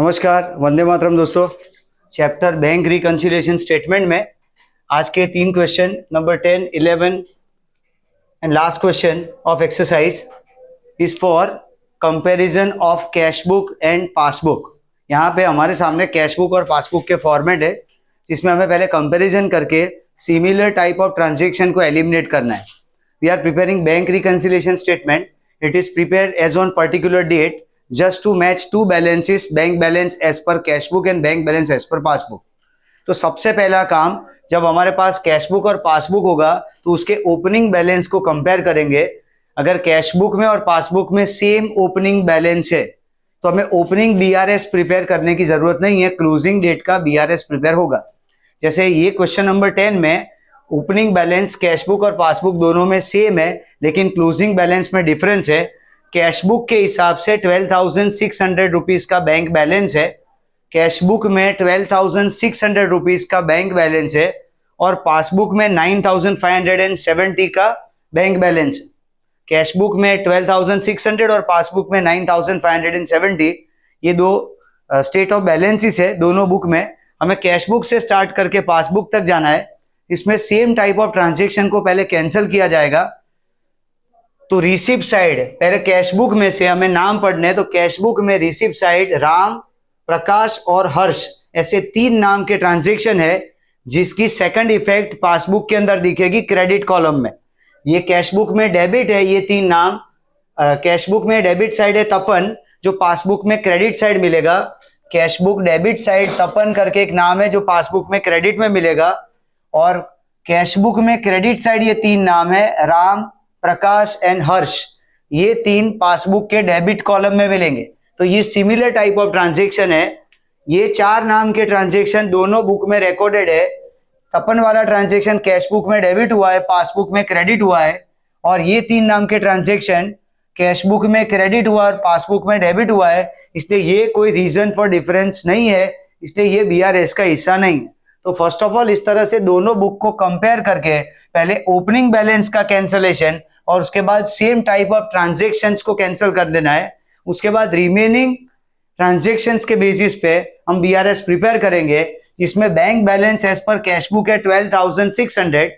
नमस्कार, वंदे मातरम दोस्तों। Chapter bank reconciliation statement में आज के 3 question number 10, 11 and last question of exercise is for comparison of cash book and passbook. यहाँ पे हमारे सामने कैश बुक और पासबुक के फॉर्मेट है जिसमें हमें पहले कंपैरिजन करके सिमिलर टाइप ऑफ ट्रांजेक्शन को एलिमिनेट करना है। We are preparing bank reconciliation statement. It is prepared as on particular date just to match two balances, bank balance as per cash book and bank balance as per passbook। तो सबसे पहला काम, जब हमारे पास cash book और passbook होगा तो उसके ओपनिंग बैलेंस को कंपेयर करेंगे। अगर कैश बुक में और पासबुक में सेम ओपनिंग बैलेंस है तो हमें ओपनिंग बीआरएस प्रिपेयर करने की जरूरत नहीं है, क्लोजिंग डेट का बीआरएस प्रिपेयर होगा। जैसे ये क्वेश्चन नंबर 10 में ओपनिंग बैलेंस कैश बुक और पासबुक दोनों में सेम है लेकिन क्लोजिंग बैलेंस में डिफरेंस है। कैश बुक के हिसाब से 12,600 रुपीज का बैंक बैलेंस है, कैश बुक में 12,600 रुपीज का बैंक बैलेंस है और पासबुक में 9,570 का बैंक बैलेंस है। कैश बुक में 12,600 और पासबुक में 9,570, ये दो स्टेट ऑफ बैलेंसेस है दोनों बुक में। हमें कैश बुक से स्टार्ट करके पासबुक तक जाना है। इसमें सेम टाइप ऑफ ट्रांजेक्शन को पहले कैंसिल किया जाएगा। तो रिसिप्ट साइड पहले कैश बुक में से हमें नाम पढ़ने, तो कैश बुक में रिसिप्ट साइड राम, प्रकाश और हर्ष ऐसे 3 नाम के ट्रांजेक्शन है जिसकी सेकंड इफेक्ट पासबुक के अंदर दिखेगी क्रेडिट कॉलम में। ये कैश बुक में डेबिट है, ये 3 नाम। कैश बुक में डेबिट साइड है तपन, जो पासबुक में क्रेडिट साइड मिलेगा। कैश बुक डेबिट साइड तपन करके एक नाम है जो पासबुक में क्रेडिट में मिलेगा। और कैश बुक में क्रेडिट साइड ये 3 नाम है, राम, प्रकाश एंड हर्ष, ये 3 पासबुक के डेबिट कॉलम में मिलेंगे। तो ये सिमिलर टाइप ऑफ ट्रांजेक्शन है। ये 4 नाम के ट्रांजेक्शन दोनों बुक में रिकॉर्डेड है। तपन वाला ट्रांजेक्शन कैश बुक में डेबिट हुआ है, पासबुक में क्रेडिट हुआ है। और ये 3 नाम के ट्रांजेक्शन कैश बुक में क्रेडिट हुआ और पासबुक में डेबिट हुआ है, इसलिए ये कोई रीजन फॉर डिफरेंस नहीं है, इसलिए ये बीआरएस का हिस्सा नहीं है। तो फर्स्ट ऑफ ऑल इस तरह से दोनों बुक को कंपेयर करके पहले ओपनिंग बैलेंस का कैंसलेशन और उसके बाद सेम टाइप ऑफ ट्रांजेक्शन्स को कैंसिल कर देना है। उसके बाद रिमेनिंग ट्रांजेक्शन्स के बेसिस पे हम बीआरएस प्रिपेयर करेंगे जिसमें bank balance as per cash book है 12,600।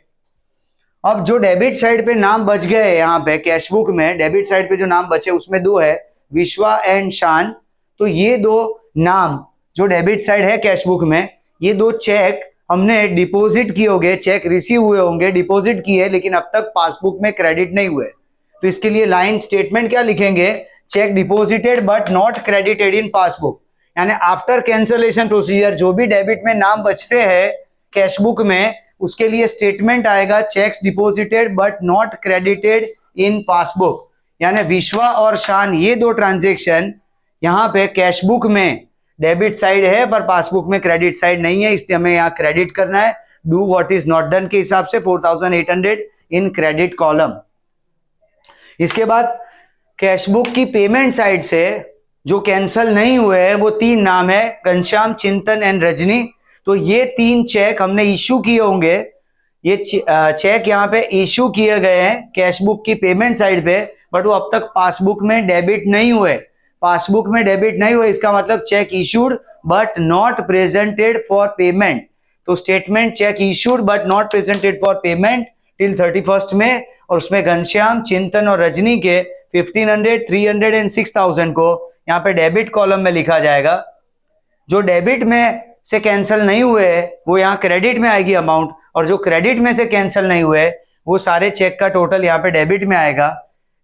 अब जो डेबिट साइड पे नाम बच गए यहाँ पे कैश बुक में डेबिट साइड पे जो नाम बचे उसमें 2 है, विश्वा एंड शान। तो ये 2 नाम जो डेबिट साइड है कैश बुक में, ये 2 चेक हमने डिपॉजिट किए होंगे, चेक रिसीव हुए होंगे, डिपॉजिट किए लेकिन अब तक पासबुक में क्रेडिट नहीं हुए। तो इसके लिए लाइन स्टेटमेंट क्या लिखेंगे, check deposited but not credited in passbook. यानी आफ्टर कैंसलेशन प्रोसीजर जो भी डेबिट में नाम बचते हैं कैश बुक में उसके लिए स्टेटमेंट आएगा checks deposited but not credited in passbook. यानी विश्वा और शान ये 2 ट्रांजेक्शन यहाँ पे कैश बुक में डेबिट साइड है पर पासबुक में क्रेडिट साइड नहीं है, इसलिए हमें यहाँ क्रेडिट करना है। Do what is not done के हिसाब से 4,800 इन क्रेडिट कॉलम। इसके बाद कैश बुक की पेमेंट साइड से जो कैंसिल नहीं हुए हैं वो 3 नाम है, घनश्याम, चिंतन एंड रजनी। तो ये 3 चेक हमने इश्यू किए होंगे। ये चेक यहाँ पे इश्यू किए गए हैं कैश बुक की पेमेंट साइड पे, बट वो अब तक पासबुक में डेबिट नहीं हुए। पासबुक में डेबिट नहीं हुए इसका मतलब cheque issued but not presented for payment. तो statement cheque issued but not presented for payment till 31st में, और उसमें घनश्याम, चिंतन और रजनी के 1,500, 300 एंड 6,000 को यहाँ पे डेबिट कॉलम में लिखा जाएगा। जो डेबिट में से कैंसिल नहीं हुए वो यहाँ क्रेडिट में आएगी अमाउंट, और जो क्रेडिट में से कैंसिल नहीं हुए वो सारे चेक का टोटल यहाँ पे डेबिट में आएगा।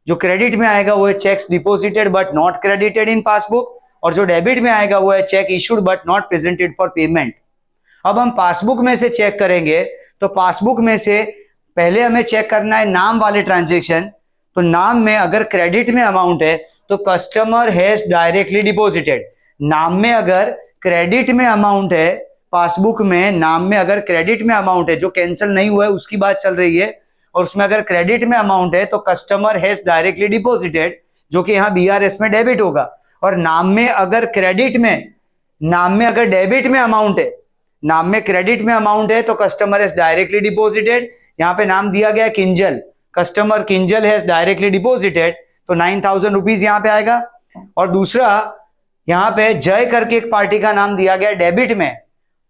जो क्रेडिट में आएगा वो है checks deposited but not credited in passbook, और जो डेबिट में आएगा वो है check issued but not presented for payment. अब हम पासबुक में से चेक करेंगे तो पासबुक में से पहले हमें चेक करना है नाम वाले ट्रांजेक्शन। तो नाम में अगर क्रेडिट में अमाउंट है तो कस्टमर हैज डायरेक्टली डिपॉजिटेड। नाम में अगर क्रेडिट में अमाउंट है, पासबुक में नाम में अगर क्रेडिट में अमाउंट है, जो कैंसिल नहीं हुआ है उसकी बात चल रही है, और उसमें अगर क्रेडिट में अमाउंट है तो कस्टमर हैज डायरेक्टली डिपॉजिटेड, जो कि यहाँ बीआरएस में डेबिट होगा। और नाम में अगर क्रेडिट में, नाम में अगर डेबिट में अमाउंट है, नाम में क्रेडिट में अमाउंट है तो कस्टमर हैज डायरेक्टली डिपॉजिटेड। यहाँ पे नाम दिया गया Kinjal, customer Kinjal has directly deposited, तो 9,000 रुपीज यहाँ पे आएगा। और दूसरा यहाँ पे जय करके एक पार्टी का नाम दिया गया डेबिट में,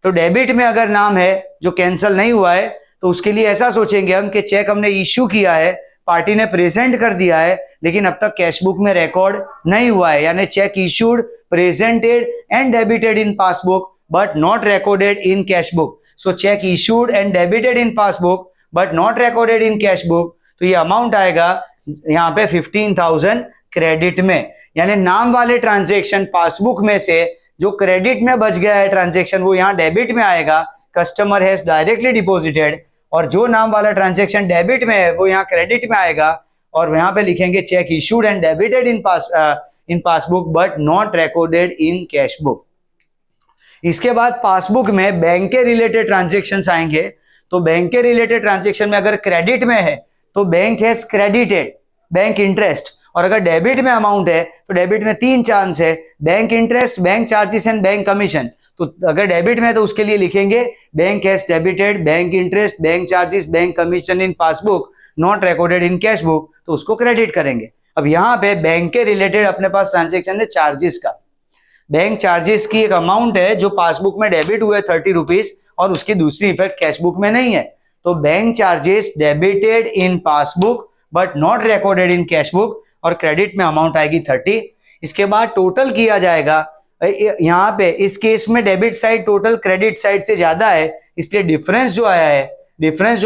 तो डेबिट में अगर नाम है जो कैंसिल नहीं हुआ है तो उसके लिए ऐसा सोचेंगे हम कि चेक हमने इश्यू किया है, पार्टी ने प्रेजेंट कर दिया है, लेकिन अब तक कैश बुक में रिकॉर्ड नहीं हुआ है, यानी check issued, presented and debited in passbook but not recorded in cash book. So check issued and debited in passbook but not recorded in cash book, तो ये अमाउंट आएगा यहाँ पे 15,000 क्रेडिट में। यानी नाम वाले ट्रांजेक्शन पासबुक में से जो क्रेडिट में बच गया है ट्रांजेक्शन वो यहाँ डेबिट में आएगा, कस्टमर हैज डायरेक्टली डिपॉजिटेड, और जो नाम वाला ट्रांजेक्शन डेबिट में है वो यहाँ क्रेडिट में आएगा, और यहाँ पे लिखेंगे check issued and debited in passbook but not recorded in cash book. इसके बाद पासबुक में बैंक के रिलेटेड ट्रांजेक्शन आएंगे, तो बैंक के रिलेटेड ट्रांजेक्शन में अगर क्रेडिट में है तो bank has credited bank interest, और अगर डेबिट में अमाउंट है तो डेबिट में 3 चांस है, bank interest, bank charges and bank commission. तो अगर डेबिट में है तो उसके लिए लिखेंगे bank has debited bank interest, bank charges, bank commission in passbook not recorded in cash book, तो उसको क्रेडिट करेंगे। अब यहाँ पे बैंक के रिलेटेड अपने पास ट्रांजेक्शन है चार्जेस का, बैंक चार्जेस की एक अमाउंट है जो पासबुक में डेबिट हुए 30 रुपीज, और उसकी दूसरी इफेक्ट कैश बुक में नहीं है, तो bank charges debited in passbook but not recorded in cash book, और क्रेडिट में अमाउंट आएगी 30। इसके बाद टोटल किया जाएगा, यहाँ पे इस केस में debit side total credit side से ज्यादा है, इसलिए डिफरेंस जो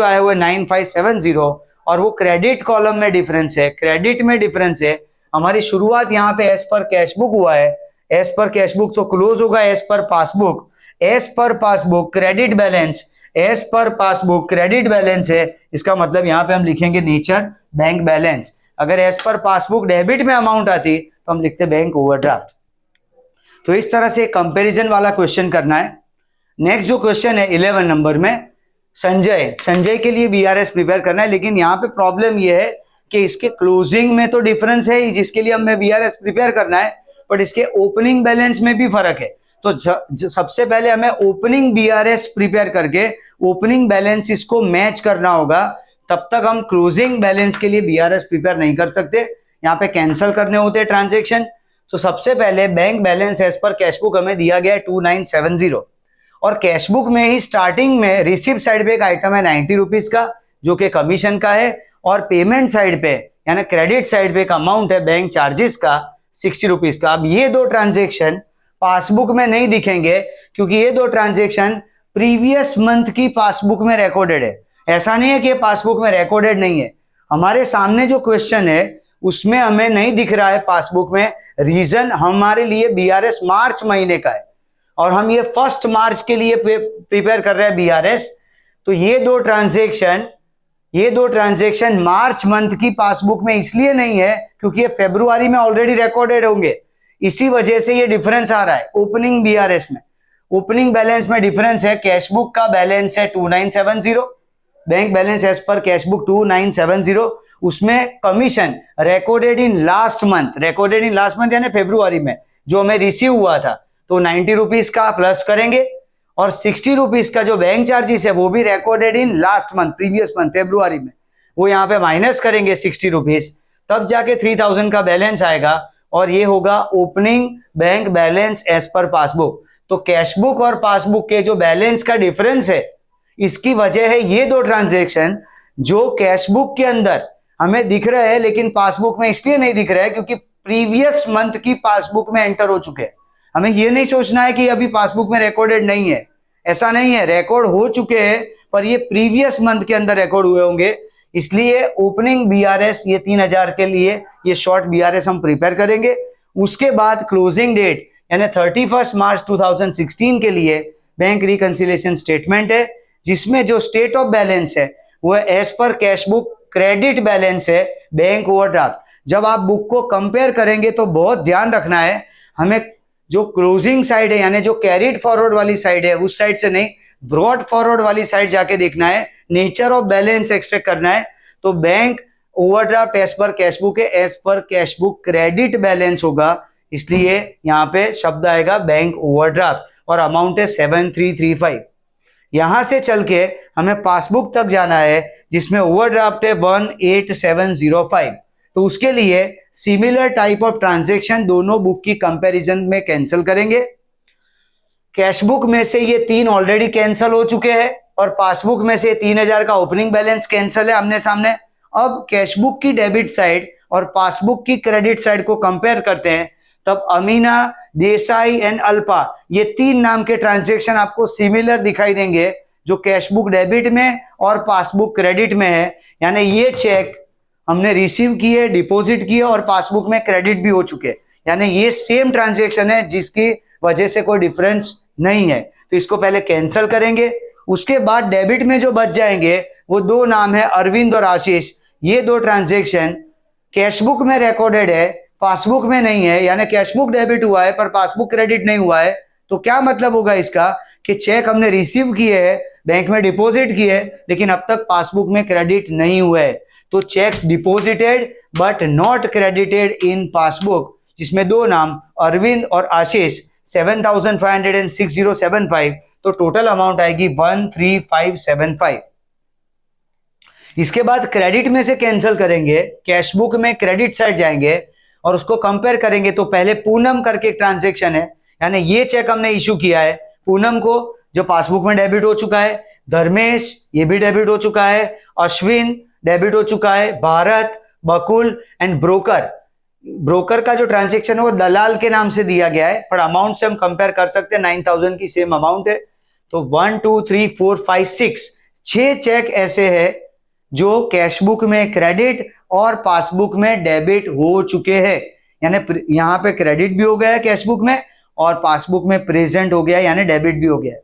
आया वो 9570, और वो क्रेडिट कॉलम में डिफरेंस है, क्रेडिट में डिफरेंस है। हमारी शुरुआत यहाँ पे एज पर कैश बुक हुआ है, एज पर कैश बुक तो क्लोज होगा as per passbook, as per passbook credit balance, as per passbook credit balance है, इसका मतलब यहाँ पे हम लिखेंगे नेचर बैंक बैलेंस। अगर एज पर पासबुक डेबिट में अमाउंट आती तो हम लिखते बैंक ओवरड्राफ्ट। तो इस तरह से कंपैरिजन वाला क्वेश्चन करना है। नेक्स्ट जो क्वेश्चन है 11 नंबर में, संजय के लिए बीआरएस प्रिपेयर करना है, लेकिन यहाँ पे प्रॉब्लम ये है कि इसके क्लोजिंग में तो डिफरेंस है जिसके लिए हमें बीआरएस प्रिपेयर करना है, बट इसके ओपनिंग बैलेंस में भी फर्क है। तो सबसे पहले हमें ओपनिंग बीआरएस प्रिपेयर करके ओपनिंग बैलेंस इसको मैच करना होगा, तब तक हम क्लोजिंग बैलेंस के लिए बीआरएस प्रिपेयर नहीं कर सकते, यहाँ पे कैंसिल करने होते हैं ट्रांजेक्शन। तो सबसे पहले bank balance as per cash book हमें दिया गया है 2970, और कैश बुक में ही स्टार्टिंग में रिसिप्ट साइड पे एक आइटम है 90 रुपीज का जो कि कमीशन का है, और पेमेंट साइड पे यानी क्रेडिट साइड पे एक अमाउंट है बैंक चार्जेस का 60 रुपीज का। अब ये दो ट्रांजेक्शन पासबुक में नहीं दिखेंगे क्योंकि ये दो ट्रांजेक्शन प्रीवियस मंथ की पासबुक में रिकॉर्डेड है। ऐसा नहीं है कि पासबुक में रिकॉर्डेड नहीं है, हमारे सामने जो क्वेश्चन है उसमें हमें नहीं दिख रहा है पासबुक में, रीजन हमारे लिए बीआरएस मार्च महीने का है और हम ये 1 मार्च के लिए प्रिपेयर कर रहे हैं बीआरएस। तो ये दो ट्रांजेक्शन मार्च मंथ की पासबुक में इसलिए नहीं है क्योंकि ये फरवरी में ऑलरेडी रिकॉर्डेड होंगे, इसी वजह से ये डिफरेंस आ रहा है ओपनिंग बीआरएस में। ओपनिंग बैलेंस में डिफरेंस है, कैश बुक का बैलेंस है 2970, bank balance as per cash book 2970, उसमें commission recorded in last month यानी फरवरी में जो हमें रिसीव हुआ था, तो 90 रुपीज का प्लस करेंगे और 60 रुपीज का जो बैंक चार्जेस है वो भी recorded in last month previous month फरवरी में, वो यहाँ पे माइनस करेंगे 60 रुपीज, तब जाके 3000 का बैलेंस आएगा और ये होगा opening bank balance as per passbook. तो कैश बुक और पासबुक के जो बैलेंस का डिफरेंस है इसकी वजह है ये दो ट्रांजेक्शन जो कैश बुक के अंदर हमें दिख रहे हैं लेकिन पासबुक में इसलिए नहीं दिख रहा है क्योंकि प्रीवियस मंथ की पासबुक में एंटर हो चुके हैं। हमें ये नहीं सोचना है कि अभी पासबुक में रिकॉर्डेड नहीं है, ऐसा नहीं है, रिकॉर्ड हो चुके हैं पर ये प्रीवियस मंथ के अंदर रिकॉर्ड हुए होंगे, इसलिए ओपनिंग बीआरएस ये 3000 के लिए ये शॉर्ट बीआरएस हम प्रिपेयर करेंगे। उसके बाद क्लोजिंग डेट यानी 31 मार्च 2016 के लिए बैंक रिकंसिलिएशन स्टेटमेंट है जिसमें जो स्टेट ऑफ बैलेंस है वो as per cash book credit balance है बैंक ओवरड्राफ्ट। जब आप बुक को कंपेयर करेंगे तो बहुत ध्यान रखना है, हमें जो क्लोजिंग साइड है यानी जो कैरिड फॉरवर्ड वाली साइड है उस साइड से नहीं, ब्रॉड फॉरवर्ड वाली साइड जाके देखना है, नेचर ऑफ बैलेंस एक्सट्रैक्ट करना है। तो bank overdraft as per cash book है, as per cash book credit balance होगा, इसलिए यहाँ पे शब्द आएगा बैंक ओवरड्राफ्ट और अमाउंट है 7335। यहां से चल के हमें पासबुक तक जाना है जिसमें ओवरड्राफ्ट है 18705। तो उसके लिए सिमिलर टाइप ऑफ ट्रांजैक्शन दोनों बुक की कंपैरिजन में कैंसिल करेंगे। कैश बुक में से ये 3 ऑलरेडी कैंसिल हो चुके हैं और पासबुक में से 3000 का ओपनिंग बैलेंस कैंसिल है आमने सामने। अब कैश बुक की डेबिट साइड और पासबुक की क्रेडिट साइड को कंपेयर करते हैं, तब अमीना, देसाई एंड अल्पा ये 3 नाम के ट्रांजैक्शन आपको सिमिलर दिखाई देंगे, जो कैश बुक डेबिट में और पासबुक क्रेडिट में है। यानी ये चेक हमने रिसीव किए, डिपॉजिट किए और पासबुक में क्रेडिट भी हो चुके, यानी ये सेम ट्रांजैक्शन है जिसकी वजह से कोई डिफरेंस नहीं है। तो इसको पहले कैंसिल करेंगे, उसके बाद डेबिट में जो बच जाएंगे वो 2 नाम है अरविंद और आशीष। ये 2 ट्रांजैक्शन कैश बुक में रिकॉर्डेड है, पासबुक में नहीं है, यानी कैश बुक डेबिट हुआ है पर पासबुक क्रेडिट नहीं हुआ है। तो क्या मतलब होगा इसका कि चेक हमने रिसीव किए है, बैंक में डिपॉजिट किए, लेकिन अब तक पासबुक में क्रेडिट नहीं हुआ है। तो checks deposited but not credited in passbook, जिसमें 2 नाम अरविंद और आशीष 7,500 and 6075, तो टोटल अमाउंट आएगी 13,575। इसके बाद क्रेडिट में से कैंसिल करेंगे, कैश बुक में क्रेडिट साइड जाएंगे और उसको कंपेयर करेंगे। तो पहले पूनम करके एक ट्रांजैक्शन है, यानी ये चेक हमने इशू किया है पूनम को, जो पासबुक में डेबिट हो चुका है। धर्मेश ये भी डेबिट हो चुका है, अश्विन डेबिट हो चुका है, भारत, बकुल एंड ब्रोकर का जो ट्रांजैक्शन है वो दलाल के नाम से दिया गया है, पर अमाउंट से हम कंपेयर कर सकते हैं, 9,000 की सेम अमाउंट है। तो 1 2 3 4 5 6 चेक ऐसे हैं जो कैश बुक में क्रेडिट और पासबुक में डेबिट हो चुके हैं, यानी यहां पे क्रेडिट भी हो गया है कैश बुक में और पासबुक में प्रेजेंट हो गया है, यानी डेबिट भी हो गया है,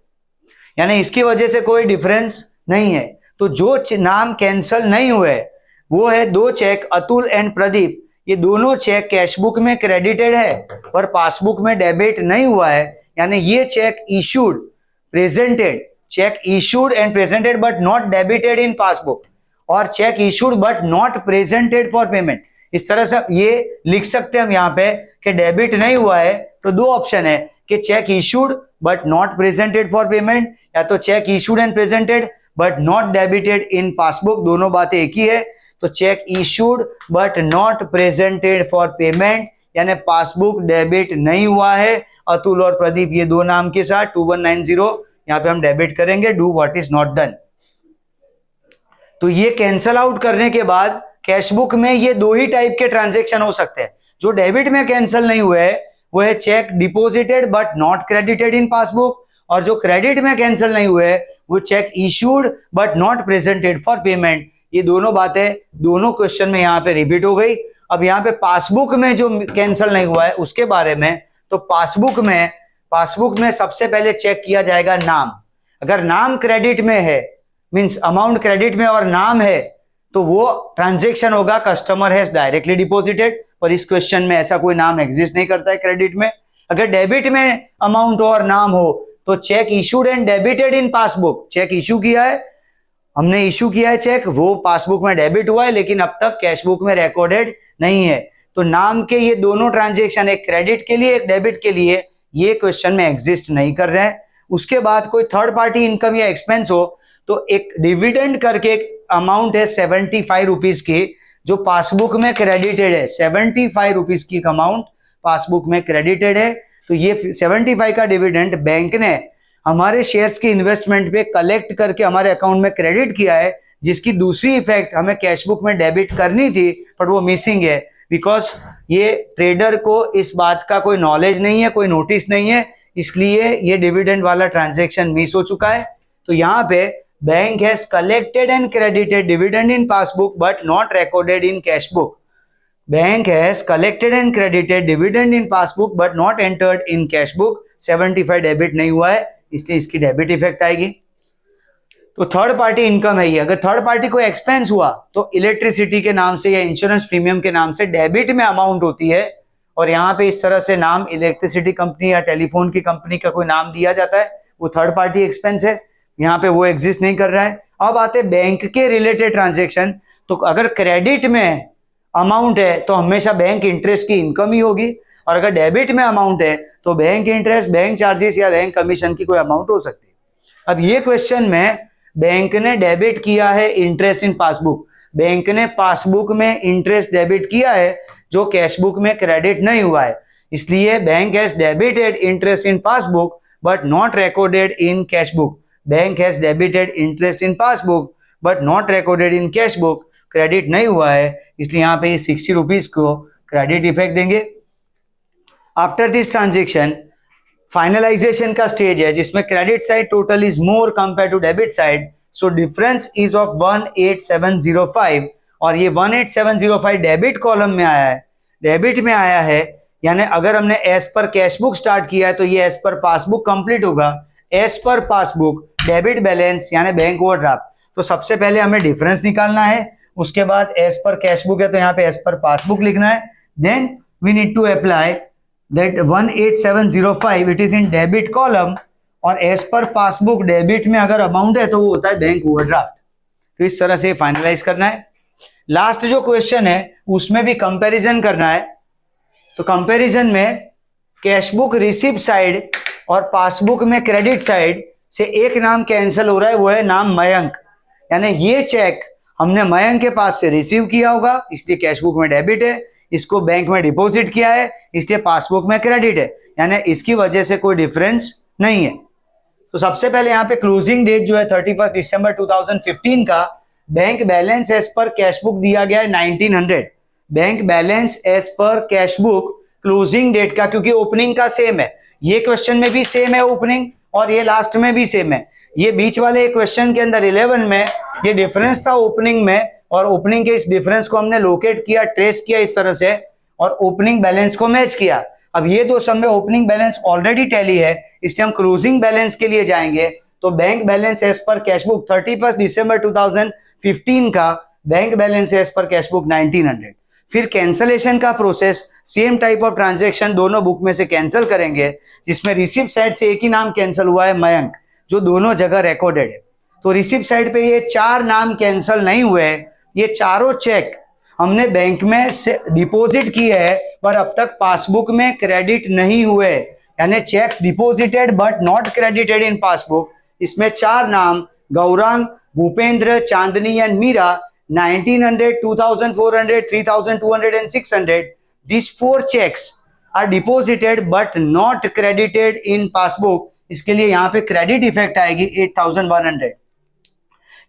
यानी इसकी वजह से कोई डिफरेंस नहीं है। तो जो नाम कैंसिल नहीं हुए वो है 2 चेक अतुल एंड प्रदीप। ये दोनों चेक कैश बुक में क्रेडिटेड है पर पासबुक में डेबिट नहीं हुआ है, यानी ये cheque issued presented, cheque issued and presented but not debited in passbook, और cheque issued but not presented for payment. इस तरह से ये लिख सकते हैं हम यहाँ पे कि डेबिट नहीं हुआ है तो 2 ऑप्शन है कि check issued but not presented for payment, या तो cheque issued and presented but not debited in passbook, दोनों बातें एक ही है। तो cheque issued but not presented for payment, यानी पासबुक डेबिट नहीं हुआ है। अतुल और प्रदीप ये 2 नाम के साथ 2190 यहाँ पे हम डेबिट करेंगे, do what is not done. तो ये कैंसल आउट करने के बाद कैश बुक में ये 2 ही टाइप के ट्रांजैक्शन हो सकते हैं। जो डेबिट में कैंसिल नहीं हुए वो है check deposited but not credited in passbook, और जो क्रेडिट में कैंसिल नहीं हुए वो check issued but not presented for payment. ये दोनों बातें दोनों क्वेश्चन में यहाँ पे रिपीट हो गई। अब यहाँ पे पासबुक में जो कैंसिल नहीं हुआ है उसके बारे में, तो पासबुक में सबसे पहले चेक किया जाएगा नाम। अगर नाम क्रेडिट में है, मींस अमाउंट क्रेडिट में और नाम है, तो वो ट्रांजैक्शन होगा कस्टमर हैज डायरेक्टली डिपॉजिटेड, पर इस क्वेश्चन में ऐसा कोई नाम एग्जिस्ट नहीं करता है क्रेडिट में। अगर डेबिट में अमाउंट हो और नाम हो तो cheque issued and debited in passbook, cheque issue किया है, हमने इशू किया है चेक, वो पासबुक में डेबिट हुआ है लेकिन अब तक कैश बुक में रिकॉर्डेड नहीं है। तो नाम के ये दोनों ट्रांजैक्शन, एक क्रेडिट के लिए एक डेबिट के लिए, ये क्वेश्चन में एग्जिस्ट नहीं कर रहे हैं। उसके बाद कोई थर्ड पार्टी इनकम या एक्सपेंस हो तो एक डिविडेंड करके एक अमाउंट है 75 रुपीज की जो पासबुक में क्रेडिटेड है, 75 रुपीज की अमाउंट पासबुक में क्रेडिटेड है। तो ये 75 का डिविडेंड बैंक ने हमारे शेयर्स की इन्वेस्टमेंट पे कलेक्ट करके हमारे अकाउंट में क्रेडिट किया है, जिसकी दूसरी इफेक्ट हमें कैश बुक में डेबिट करनी थी पर वो मिसिंग है, बिकॉज ये ट्रेडर को इस बात का कोई नॉलेज नहीं है, कोई नोटिस नहीं है, इसलिए ये डिविडेंड वाला ट्रांजैक्शन मिस हो चुका है। तो यहाँ पे bank has collected and credited dividend in passbook but not recorded in cash book. Bank has collected and credited dividend in passbook but not entered in cash book, 75 debit नहीं हुआ है इसलिए इसकी डेबिट इफेक्ट आएगी। तो third party income है ये। अगर थर्ड पार्टी कोई एक्सपेंस हुआ तो इलेक्ट्रिसिटी के नाम से या इंश्योरेंस प्रीमियम के नाम से डेबिट में अमाउंट होती है, और यहाँ पे इस तरह से नाम इलेक्ट्रिसिटी कंपनी या टेलीफोन की कंपनी का कोई नाम दिया जाता है, वो थर्ड पार्टी एक्सपेंस है, यहाँ पे वो एग्जिस्ट नहीं कर रहा है। अब आते बैंक के रिलेटेड ट्रांजेक्शन। तो अगर क्रेडिट में अमाउंट है तो हमेशा बैंक इंटरेस्ट की इनकम ही होगी, और अगर डेबिट में अमाउंट है तो बैंक इंटरेस्ट, बैंक चार्जेस या बैंक कमीशन की कोई अमाउंट हो सकती है। अब ये क्वेश्चन में बैंक ने डेबिट किया है इंटरेस्ट इन पासबुक, बैंक ने पासबुक में इंटरेस्ट डेबिट किया है जो कैश बुक में क्रेडिट नहीं हुआ है, इसलिए bank has debited interest in passbook but not recorded in cash book. Bank has debited interest in passbook but not recorded in cash book, credit नहीं हुआ है, इसलिए यहाँ पे 60 रुपीज को क्रेडिट इफेक्ट देंगे। आफ्टर दिस ट्रांजेक्शन फाइनलाइजेशन का stage है जिसमें credit side total is more compare to debit side, so difference is of 18705 और ये 18705 डेबिट कॉलम में आया है, डेबिट में आया है, यानी अगर हमने as per cash book start किया है तो ये एज पर पासबुक कंप्लीट होगा, as per passbook debit balance यानी बैंक ओवरड्राफ्ट। तो सबसे पहले हमें डिफरेंस निकालना है, उसके बाद एज पर कैश बुक है तो यहाँ पे एज पर पासबुक लिखना है, then we need to apply that 18705 it is in debit column और एज पर पासबुक डेबिट में अगर अमाउंट है तो वो होता है बैंक ओवरड्राफ्ट। तो इस तरह से फाइनलाइज करना है। लास्ट जो क्वेश्चन है उसमें भी कंपैरिजन करना है, तो कंपैरिजन में कैश बुक रिसिप्ट साइड और पासबुक में क्रेडिट साइड से एक नाम कैंसिल हो रहा है, वो है नाम मयंक, यानी ये चेक हमने मयंक के पास से रिसीव किया होगा इसलिए कैश बुक में डेबिट है, इसको बैंक में डिपॉजिट किया है इसलिए पासबुक में क्रेडिट है, यानी इसकी वजह से कोई डिफरेंस नहीं है। तो सबसे पहले यहाँ पे क्लोजिंग डेट जो है 31 दिसंबर 2015 का bank balance as per cash book दिया गया है 1900, bank balance as per cash book closing date का, क्योंकि ओपनिंग का सेम है, ये क्वेश्चन में भी सेम है ओपनिंग और ये लास्ट में भी सेम है, ये बीच वाले क्वेश्चन के अंदर 11 में ये डिफरेंस था ओपनिंग में और ओपनिंग के इस डिफरेंस को हमने लोकेट किया, ट्रेस किया इस तरह से और ओपनिंग बैलेंस को मैच किया। अब ये दो सब में ओपनिंग बैलेंस ऑलरेडी टैली है इसलिए हम क्लोजिंग बैलेंस के लिए जाएंगे, तो bank balance as per cash book 31 दिसंबर 2015 का bank balance as per cash book 1900। फिर कैंसलेशन का process, same type of transaction दोनों बुक में से कैंसिल करेंगे, जिसमें रिसिप्ट साइड से एक ही नाम कैंसिल हुआ है मयंक, जो दोनों जगह रिकॉर्डेड है। तो रिसिप्ट साइड पे ये 4 नाम कैंसिल नहीं हुए, ये चारों चेक हमने बैंक में से डिपॉजिट किए हैं पर अब तक पासबुक में क्रेडिट नहीं हुए, यानी checks deposited but not credited in passbook. इसमें 4 नाम गौरांग, भूपेंद्र, चांदनी and Meera 1900, 2400, 3200 and 600, these 4 checks are deposited but not credited in passbook, इसके लिए यहाँ पे क्रेडिट इफेक्ट आएगी 8100।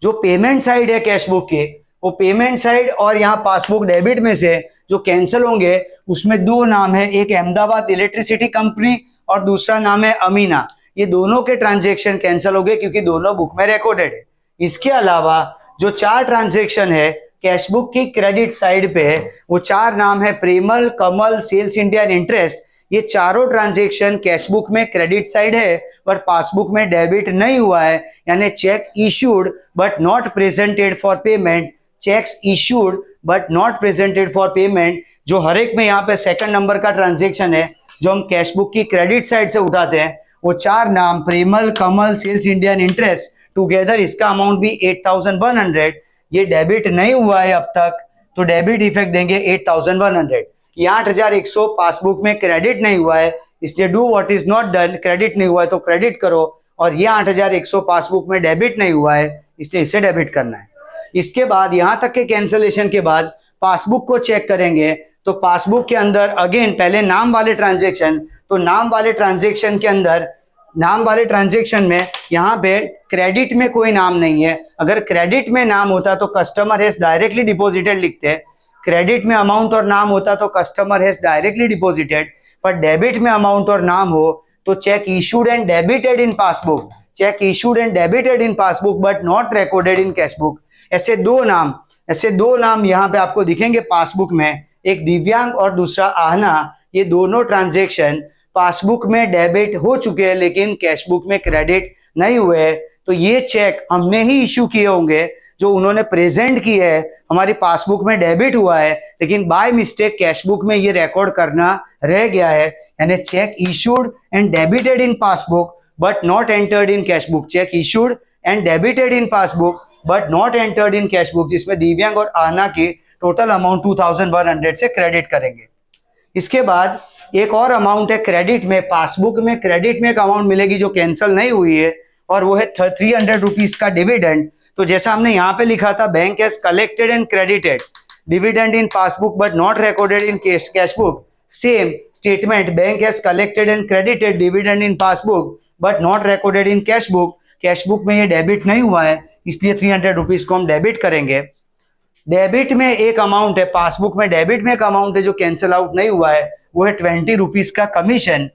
जो पेमेंट साइड है कैश बुक के, वो पेमेंट साइड और यहाँ पासबुक डेबिट में से जो कैंसिल होंगे उसमें 2 नाम है, एक अहमदाबाद इलेक्ट्रिसिटी कंपनी और दूसरा नाम है अमीना, ये दोनों के ट्रांजेक्शन कैंसिल हो गए क्योंकि दोनों बुक में रिकॉर्डेड है। इसके अलावा जो 4 ट्रांजेक्शन है कैश बुक की क्रेडिट साइड पे, वो 4 नाम है प्रेमल, Kamal, sales India and interest, ये चारों ट्रांजेक्शन कैश बुक में क्रेडिट साइड है पर पासबुक में डेबिट नहीं हुआ है, यानी check issued but not presented for payment, checks issued but not presented for payment. जो हर एक में यहाँ पे सेकंड नंबर का ट्रांजेक्शन है जो हम कैश बुक की क्रेडिट साइड से उठाते हैं, वो 4 नाम Premal, Kamal, sales India and interest together, इसका अमाउंट भी 8100, ये डेबिट नहीं हुआ है अब तक, तो डेबिट इफेक्ट देंगे 8100। ये 8100 पासबुक में क्रेडिट नहीं हुआ है इसलिए do what is not done, credit नहीं हुआ है तो क्रेडिट करो, और ये 8100 पासबुक में डेबिट नहीं हुआ है इसलिए इसे डेबिट करना है। इसके बाद यहां तक के कैंसिलेशन के बाद पासबुक को चेक करेंगे, तो पासबुक के अंदर अगेन पहले नाम वाले ट्रांजेक्शन, तो नाम वाले ट्रांजेक्शन के अंदर, नाम वाले ट्रांजेक्शन में यहाँ पे क्रेडिट में कोई नाम नहीं है, अगर क्रेडिट में नाम होता तो कस्टमर हैज डायरेक्टली डिपॉजिटेड लिखते हैं, क्रेडिट में अमाउंट और नाम होता तो कस्टमर हैज डायरेक्टली डिपॉजिटेड, पर डेबिट में अमाउंट और नाम हो तो cheque issued and debited in passbook, check issued and debited in passbook but not recorded in cash book. ऐसे दो नाम यहाँ पे आपको दिखेंगे पासबुक में, एक दिव्यांग और दूसरा आहना, ये दोनों ट्रांजेक्शन पासबुक में डेबिट हो चुके हैं लेकिन कैश बुक में क्रेडिट नहीं हुए, तो ये चेक हमने ही इश्यू किए होंगे, जो उन्होंने प्रेजेंट की है हमारी पासबुक में डेबिट हुआ है लेकिन बाय मिस्टेक कैश बुक में ये रिकॉर्ड करना रह गया है, यानी check issued and debited in passbook but not entered in cash book, check issued and debited in passbook but not entered in cash book, जिसमें दिव्यांग और आहना की टोटल अमाउंट 2100 से क्रेडिट करेंगे। इसके बाद एक और अमाउंट है क्रेडिट में, पासबुक में क्रेडिट में एक अमाउंट मिलेगी जो कैंसिल नहीं हुई है और वो है 300 रुपीज का डिविडेंड, तो जैसा हमने यहाँ पे लिखा था, bank has collected and credited dividend in passbook but not recorded in cash book, same statement bank has collected and credited dividend in passbook but not recorded in cash book में ये debit नहीं हुआ है, इसलिए 300 rupees को हम debit करेंगे। Debit में एक अमाउंट है, पासबुक में डेबिट में एक अमाउंट है जो कैंसिल आउट नहीं हुआ है, वो है 20 रुपीज का कमीशन।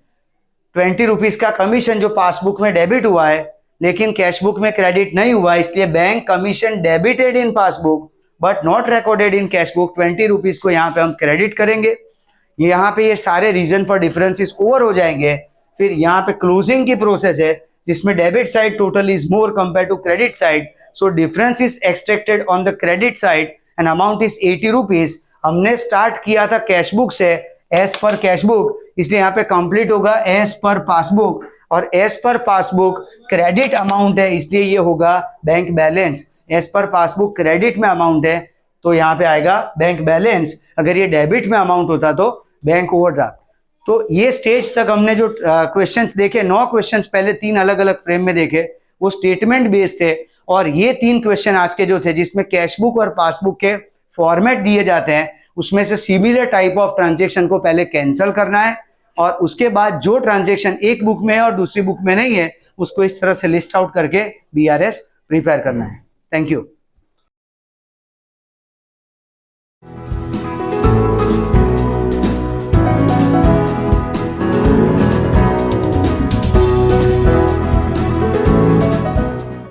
20 रुपीज का कमीशन जो पासबुक में डेबिट हुआ है लेकिन कैश बुक में क्रेडिट नहीं हुआ, इसलिए bank commission debited in passbook but not recorded in cash book, 20 rupees को यहाँ पे हम क्रेडिट करेंगे। यहाँ पे ये सारे रीजन फॉर डिफरेंसेस ओवर हो जाएंगे। फिर यहाँ पे क्लोजिंग की प्रोसेस है जिसमें debit side total is more compare to credit side, so difference is extracted on the credit side and amount is 80 rupees. हमने स्टार्ट किया था कैश बुक से एज पर कैश बुक, इसलिए यहाँ पे कंप्लीट होगा एज पर पासबुक, और as per passbook credit amount है इसलिए ये होगा bank balance. As per passbook credit में अमाउंट है तो यहाँ पे आएगा बैंक बैलेंस, अगर ये डेबिट में अमाउंट होता तो बैंक ओवरड्राफ्ट। तो ये स्टेज तक हमने जो क्वेश्चंस देखे, 9 क्वेश्चंस पहले 3 अलग अलग फ्रेम में देखे, वो स्टेटमेंट बेस्ड थे, और ये 3 क्वेश्चन आज के जो थे जिसमें कैश बुक और पासबुक के फॉर्मेट दिए जाते हैं, उसमें से सिमिलर टाइप ऑफ ट्रांजेक्शन को पहले कैंसिल करना है और उसके बाद जो ट्रांजेक्शन एक बुक में है और दूसरी बुक में नहीं है उसको इस तरह से लिस्ट आउट करके BRS प्रिपेयर करना है। Thank you.